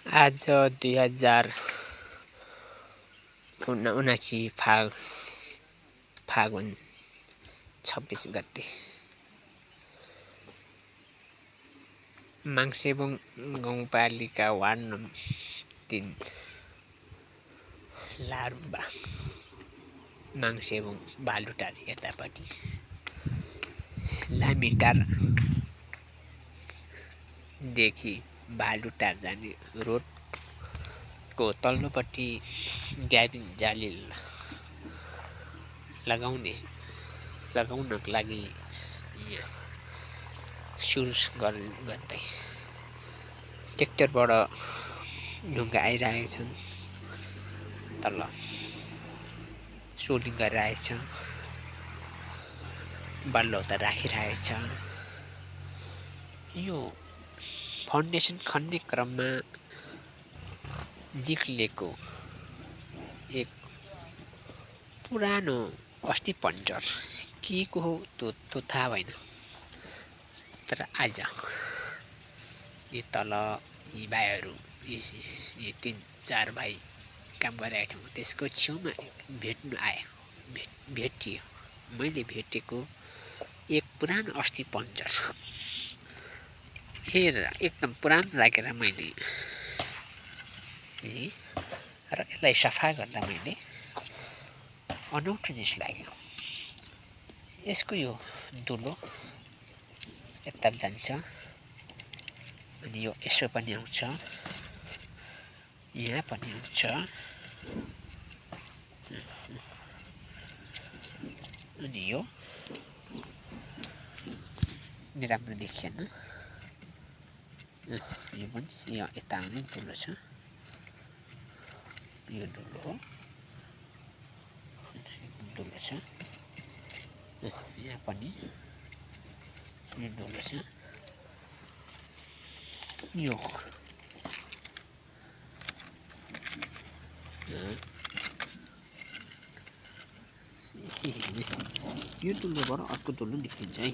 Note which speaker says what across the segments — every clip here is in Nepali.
Speaker 1: आज 2079 फागुन 26 गते माङसेबुङ गाउँपालिका वार्ड नम्बर 3 लारुम्बा माङसेबुङ बालुटार यतापट्टि लामिटार देखि बालुटार जाने रोडको तल्लोपट्टि ग्याबिन जाली लगाउनको लागि सुरु गर्दै ट्र्याक्टरबाट ढुङ्गा आइरहेका छन्। तल सोलिङ गरिरहेछ, बल्लौता राखिरहेछ। यो फाउन्डेसन खन्ने क्रममा निक्लेको एक पुरानो अस्थिपञ्जर के को हो त्यो थाहा भएन। तर आज यी तल यी भाइहरू यी 3-4 भाइ काम गरिरहेका थियौँ, त्यसको छेउमा भेट्नु आयो, भेटियो। मैले भेटेको एक पुरानो अस्थिपञ्जर हेरेर एकदम पुरानो लागेर मैले र यसलाई सफा गर्दा मैले अनौठो जस्तो लाग्यो। यसको यो दुलो यता जान्छ अनि यो यसो पनि आउँछ, यहाँ पनि आउँछ अनि यो राम्रो देखिएन। यो पनि यता आउने दुलो छ, यो दुलो हो, दुलो छ। यहाँ पनि यो दुलो छ। यो दुलोबाट अर्को दुलो निक्लिन्छ है।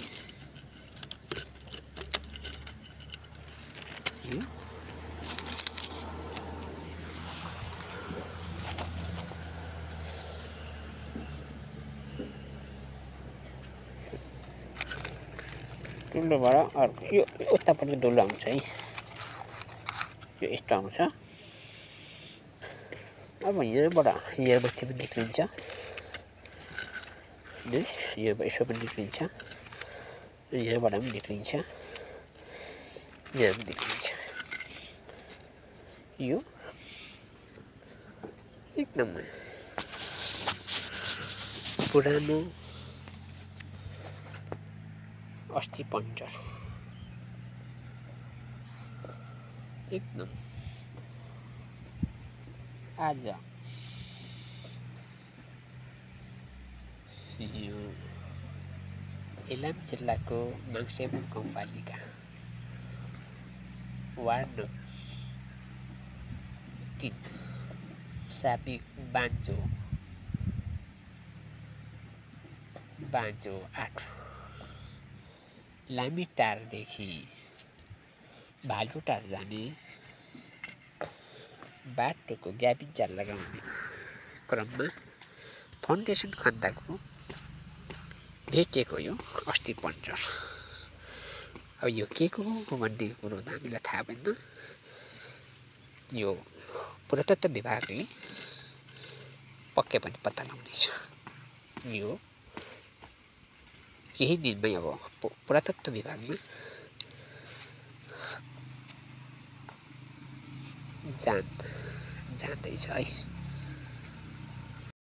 Speaker 1: दुलोबाट अर्को यो उतापट्टि दुलो आउँछ है, यो यस्तो आउँछ। अब यहाँबाट यहाँमाथि पनि निक्लिन्छ, यसो पनि निक्लिन्छ, यहाँबाट पनि निक्लिन्छ, यहाँ पनि निक्लिन्छ। यो एकदम पुरानो अस्थिपञ्जर एकदम आज यो इलाम जिल्लाको माङसेबुङ गाउँपालिका वार्ड नम्बर 3 साबिक बाँझो 8 लामिटारदेखि भालुटार जाने बाटोको ग्याबिन जाल लगाउने क्रममा फाउन्डेसन खन्दाको भेटेको यो अस्थिपञ्जर। अब यो के को हो भन्ने कुरो त हामीलाई थाहा भएन। यो पुरातत्व विभागले पक्कै पनि पत्ता लगाउनेछ। यो केही दिनमै अब पुरातत्व विभागमा जाँदैछ है।